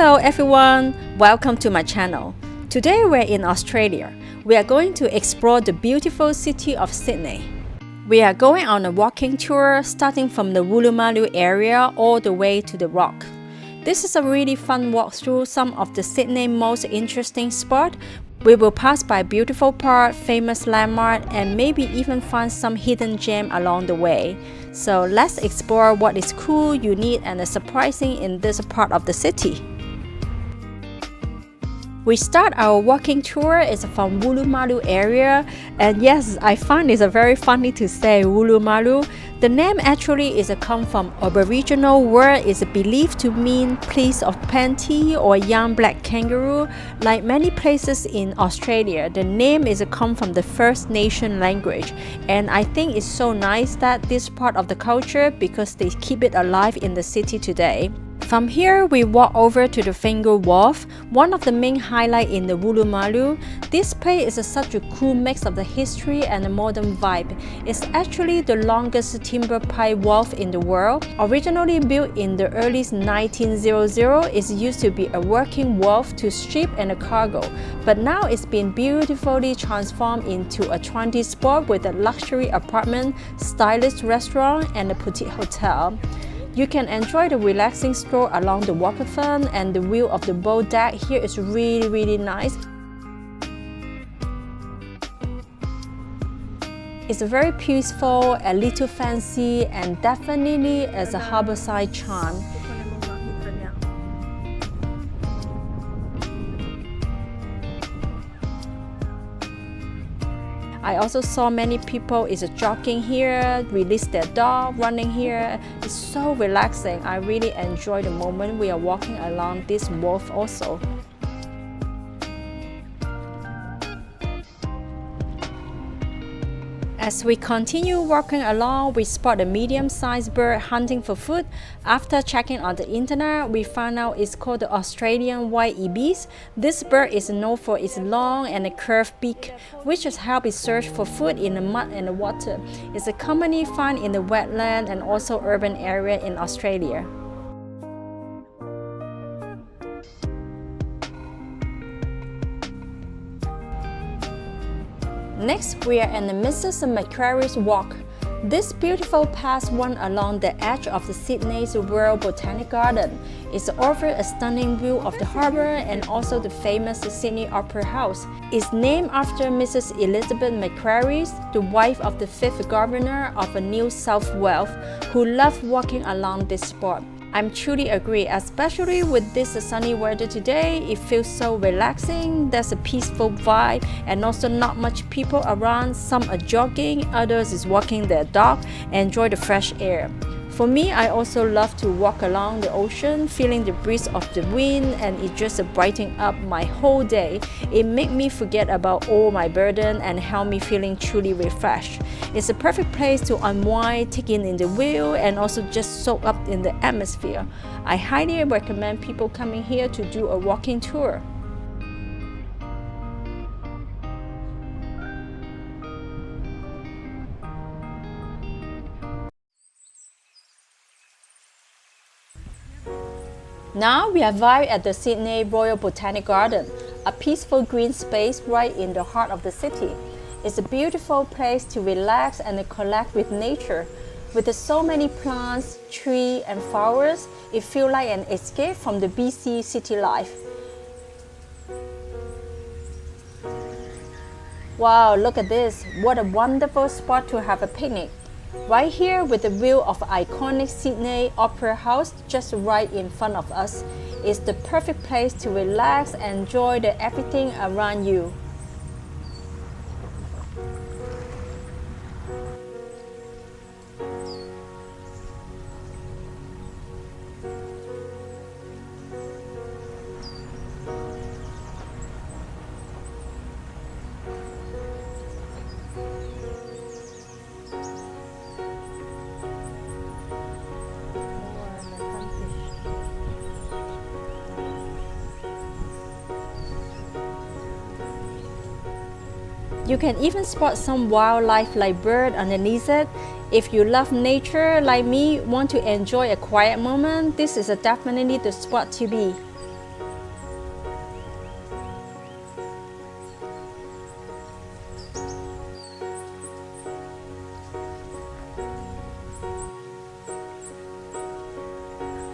Hello everyone, welcome to my channel. Today we're in Australia. We are going to explore the beautiful city of Sydney. We are going on a walking tour starting from the Woolloomooloo area all the way to the Rock. This is a really fun walk through some of the Sydney's most interesting spots. We will pass by beautiful park, famous landmark, and maybe even find some hidden gem along the way. So let's explore what is cool, unique, and surprising in this part of the city. We start our walking tour is from Woolloomooloo area, and yes, I find it's very funny to say Woolloomooloo. The name actually is come from Aboriginal word is believed to mean place of plenty or young black kangaroo. Like many places in Australia, the name is come from the First Nation language, and I think it's so nice that this part of the culture because they keep it alive in the city today. From here, we walk over to the Finger Wharf, one of the main highlights in the Woolloomooloo. This place is such a cool mix of the history and the modern vibe. It's actually the longest timber pipe wharf in the world. Originally built in the early 1900s, it used to be a working wharf to ship and a cargo, but now it's been beautifully transformed into a trendy spot with a luxury apartment, stylish restaurant, and a boutique hotel. You can enjoy the relaxing stroll along the waterfront, and the view of the boat deck here is really nice. It's very peaceful, a little fancy, and definitely as a harborside charm. I also saw many people is jogging here, release their dog, running here. It's so relaxing. I really enjoy the moment we are walking along this wharf also. As we continue walking along, we spot a medium-sized bird hunting for food. After checking on the internet, we found out it's called the Australian white ibis. This bird is known for its long and curved beak, which has helped it search for food in the mud and the water. It's a commonly found in the wetland and also urban area in Australia. Next, we are in the Mrs. Macquarie's Walk. This beautiful path runs along the edge of the Sydney's Royal Botanic Garden. It offers a stunning view of the harbour and also the famous Sydney Opera House. It's named after Mrs. Elizabeth Macquarie, the wife of the 5th Governor of New South Wales, who loved walking along this spot. I truly agree, especially with this sunny weather today. It feels so relaxing. There's a peaceful vibe and also not much people around. Some are jogging, others is walking their dog and enjoy the fresh air. For me, I also love to walk along the ocean, feeling the breeze of the wind, and it just brightens up my whole day. It makes me forget about all my burden and help me feeling truly refreshed. It's a perfect place to unwind, taking in the view, and also just soak up in the atmosphere. I highly recommend people coming here to do a walking tour. Now we arrive at the Sydney Royal Botanic Garden, a peaceful green space right in the heart of the city. It's a beautiful place to relax and connect with nature. With so many plants, trees, and flowers, it feels like an escape from the busy city life. Wow, look at this! What a wonderful spot to have a picnic. Right here with the view of iconic Sydney Opera House just right in front of us is the perfect place to relax and enjoy everything around you. You can even spot some wildlife like birds underneath it. If you love nature like me, want to enjoy a quiet moment, this is definitely the spot to be.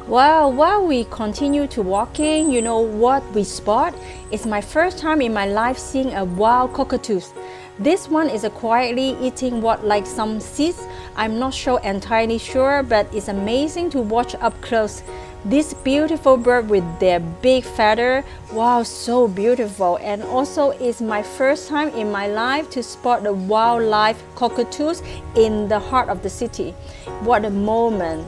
Well, while we continue to walking, you know what we spot? It's my first time in my life seeing a wild cockatoos. This one is quietly eating what like some seeds. I'm not entirely sure, but it's amazing to watch up close. This beautiful bird with their big feather, wow, so beautiful. And also it's my first time in my life to spot the wildlife cockatoos in the heart of the city. What a moment.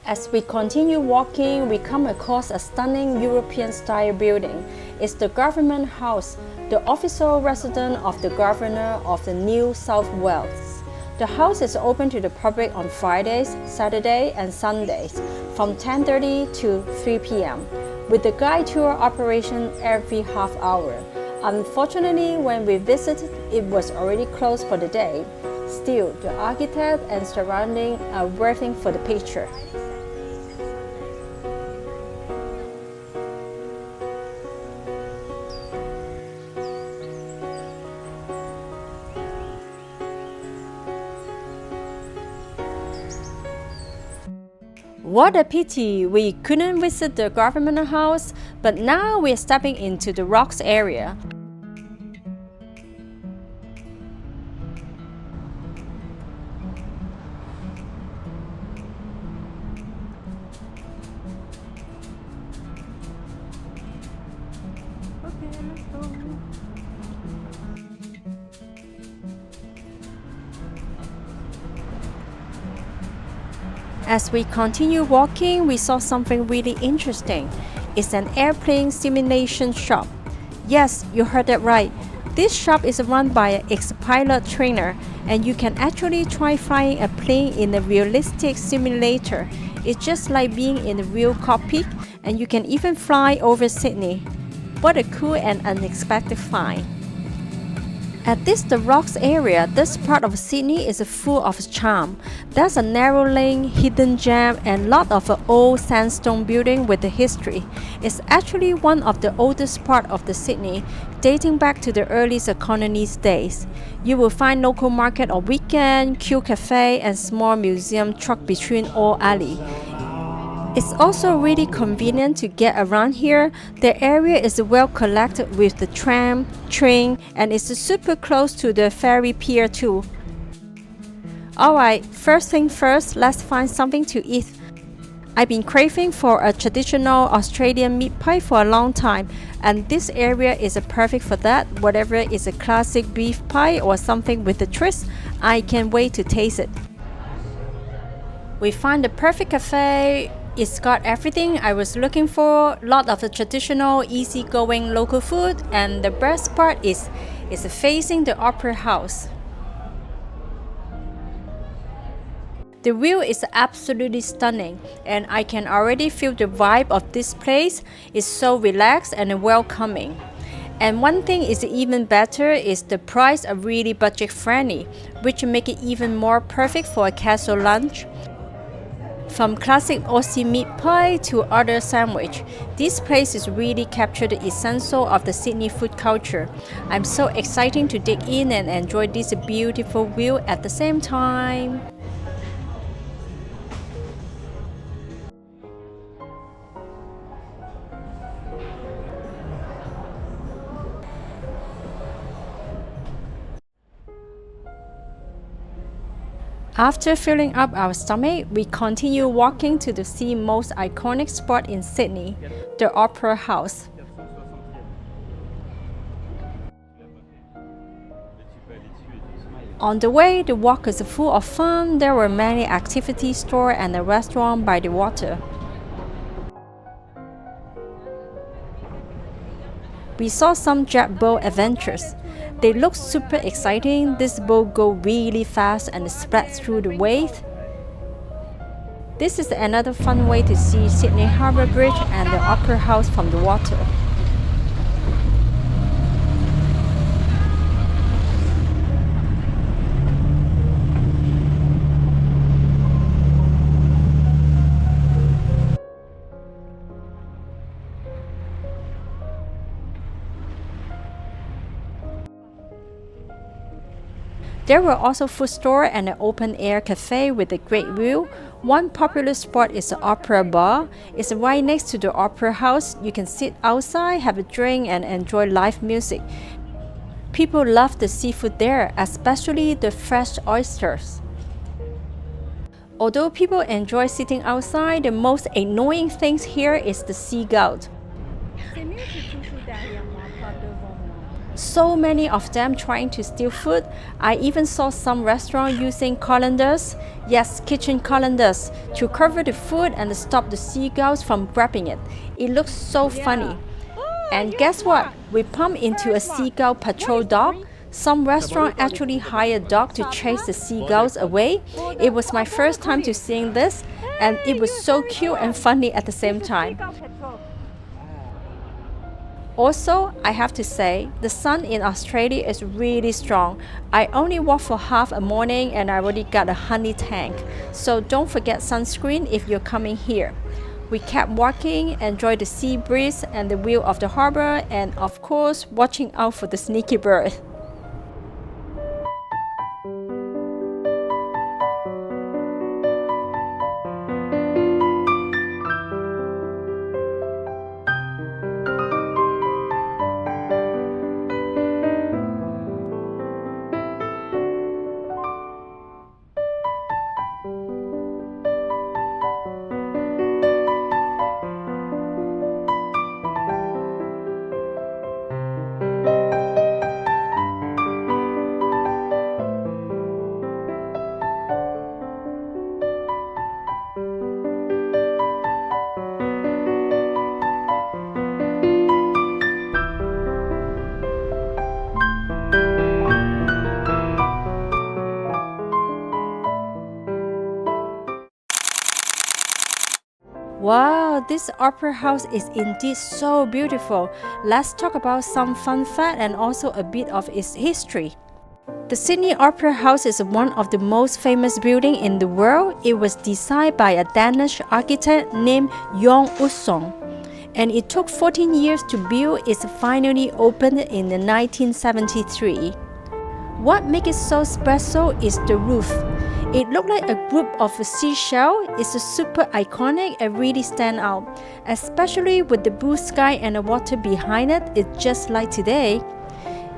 As we continue walking, we come across a stunning European-style building. It's the Government House, the official residence of the Governor of the New South Wales. The house is open to the public on Fridays, Saturdays, and Sundays from 10:30 to 3 p.m. with the guide tour operation every half hour. Unfortunately, when we visited, it was already closed for the day. Still, the architect and surrounding are worth it for the picture. What a pity we couldn't visit the government house, but now we're stepping into the rocks area. Okay, let's go. As we continue walking, we saw something really interesting. It's an airplane simulation shop. Yes, you heard that right. This shop is run by an ex-pilot trainer, and you can actually try flying a plane in a realistic simulator. It's just like being in a real cockpit, and you can even fly over Sydney. What a cool and unexpected find. At the rocks area, this part of Sydney is full of charm. There's a narrow lane, hidden gem, and lot of old sandstone building with a history. It's actually one of the oldest part of the Sydney, dating back to the earliest colonies days. You will find local market on weekend, cute cafe, and small museum tucked between all alley. It's also really convenient to get around here. The area is well connected with the tram, train, and it's super close to the ferry pier too. Alright, first thing first, let's find something to eat. I've been craving for a traditional Australian meat pie for a long time, and this area is perfect for that. Whatever is a classic beef pie or something with a twist, I can't wait to taste it. We find the perfect cafe. It's got everything I was looking for, lot of the traditional, easygoing local food, and the best part is it's facing the Opera House. The view is absolutely stunning, and I can already feel the vibe of this place. It's so relaxed and welcoming. And one thing is even better is the price are really budget friendly, which make it even more perfect for a casual lunch. From classic Aussie meat pie to other sandwich, this place is really captured the essential of the Sydney food culture. I'm so excited to dig in and enjoy this beautiful view at the same time. After filling up our stomach, we continue walking to the most iconic spot in Sydney, the Opera House. On the way, the walk is full of fun. There were many activity stores and a restaurant by the water. We saw some jet boat adventures. They look super exciting. This boat goes really fast and spreads through the wave. This is another fun way to see Sydney Harbour Bridge and the Opera House from the water. There were also food store and an open-air cafe with a great view. One popular spot is the Opera Bar. It's right next to the Opera House. You can sit outside, have a drink, and enjoy live music. People love the seafood there, especially the fresh oysters. Although people enjoy sitting outside, the most annoying thing here is the seagull. So many of them trying to steal food. I even saw some restaurants using colanders, yes, kitchen colanders, to cover the food and stop the seagulls from grabbing it. It looks so funny. And guess what? We bumped into a seagull patrol dog. Some restaurants actually hire a dog to chase the seagulls away. It was my first time to seeing this, and it was so cute and funny at the same time. Also, I have to say, the sun in Australia is really strong. I only walked for half a morning and I already got a honey tank. So don't forget sunscreen if you're coming here. We kept walking, enjoyed the sea breeze and the view of the harbour, and of course, watching out for the sneaky bird. Wow, this opera house is indeed so beautiful. Let's talk about some fun fact and also a bit of its history. The Sydney Opera House is one of the most famous buildings in the world. It was designed by a Danish architect named Jon Utzon, and it took 14 years to build. It finally opened in 1973. What makes it so special is the roof. It looked like a group of seashells. It's super iconic and really stand out, especially with the blue sky and the water behind it. It's just like today.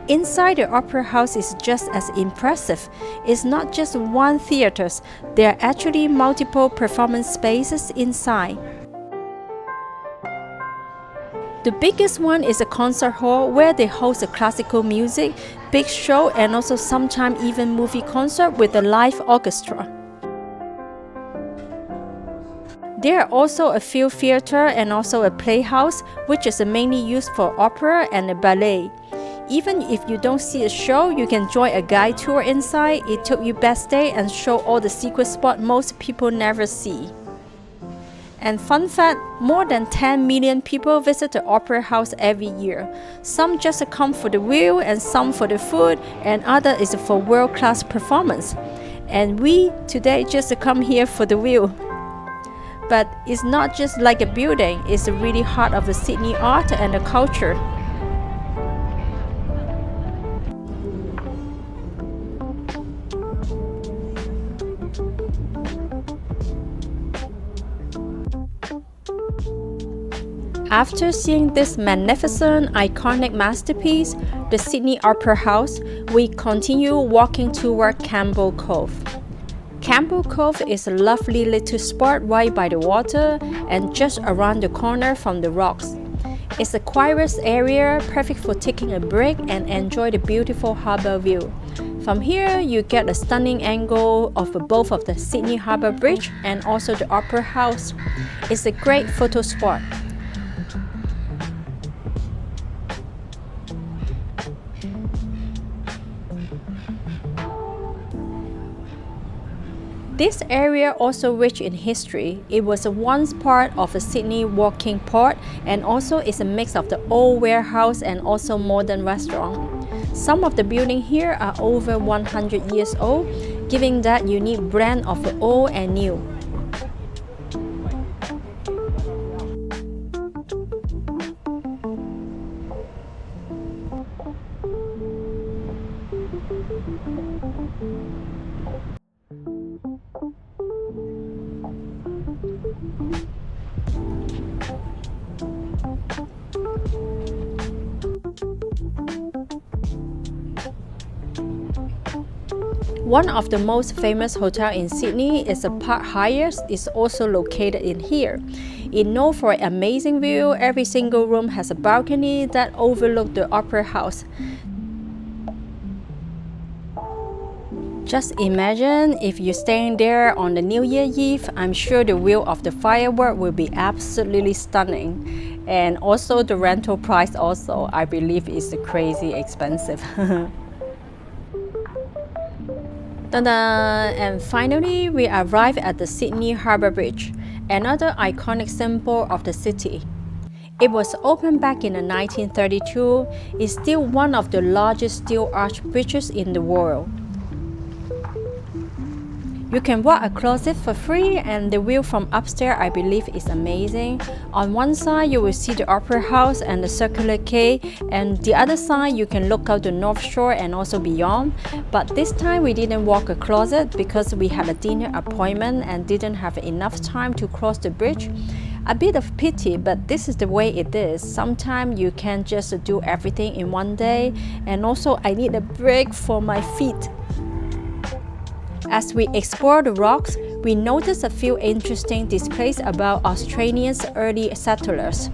Inside the opera house is just as impressive. It's not just one theater. There are actually multiple performance spaces inside. The biggest one is a concert hall where they host a classical music, big show, and also sometimes even movie concert with a live orchestra. There are also a few theater and also a playhouse, which is mainly used for opera and a ballet. Even if you don't see a show, you can join a guide tour inside. It took you backstage and show all the secret spots most people never see. And fun fact, more than 10 million people visit the Opera House every year. Some just come for the view and some for the food, and other is for world-class performance. And we today just come here for the view. But it's not just like a building, it's the really heart of the Sydney art and the culture. After seeing this magnificent, iconic masterpiece, the Sydney Opera House, we continue walking toward Campbell Cove. Campbell Cove is a lovely little spot right by the water and just around the corner from the rocks. It's a quiet area, perfect for taking a break and enjoy the beautiful harbour view. From here, you get a stunning angle of both of the Sydney Harbour Bridge and also the Opera House. It's a great photo spot. This area also rich in history. It was once part of a Sydney walking port and also is a mix of the old warehouse and also modern restaurant. Some of the buildings here are over 100 years old, giving that unique blend of the old and new. One of the most famous hotels in Sydney is the Park Hyatt. It's also located in here. It's known for an amazing view. Every single room has a balcony that overlooks the Opera House. Just imagine if you're staying there on the New Year Eve. I'm sure the view of the fireworks will be absolutely stunning. And also the rental price also, I believe, is crazy expensive. Ta-da! And finally, we arrived at the Sydney Harbour Bridge, another iconic symbol of the city. It was opened back in 1932. It's still one of the largest steel arch bridges in the world. You can walk across it for free, and the view from upstairs, I believe, is amazing. On one side, you will see the Opera House and the Circular Quay, and the other side, you can look out the North Shore and also beyond. But this time, we didn't walk across it because we had a dinner appointment and didn't have enough time to cross the bridge. A bit of pity, but this is the way it is. Sometimes you can't just do everything in one day, and also I need a break for my feet. As we explore the rocks, we noticed a few interesting displays about Australians' early settlers.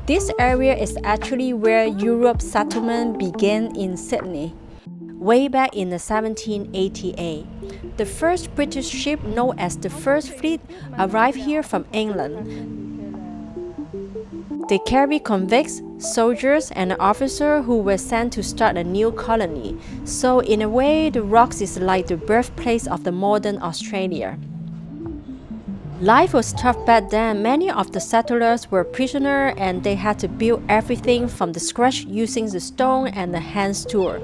This area is actually where Europe's settlement began in Sydney, way back in 1788. The first British ship, known as the First Fleet, arrived here from England. They carried convicts, soldiers, and officers who were sent to start a new colony. So in a way, the rocks is like the birthplace of the modern Australia. Life was tough back then. Many of the settlers were prisoners and they had to build everything from the scratch using the stone and the hand tool.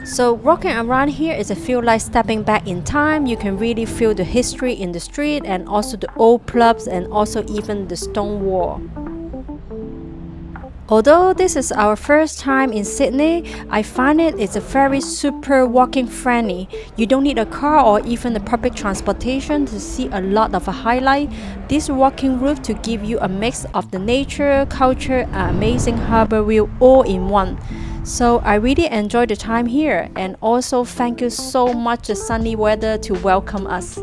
So walking around here is a feel like stepping back in time. You can really feel the history in the street and also the old pubs and also even the stone wall. Although this is our first time in Sydney, I find it's a very super walking friendly. You don't need a car or even the public transportation to see a lot of a highlight. This walking route to give you a mix of the nature, culture, and amazing harbour view all in one. So I really enjoyed the time here, and also thank you so much the sunny weather to welcome us.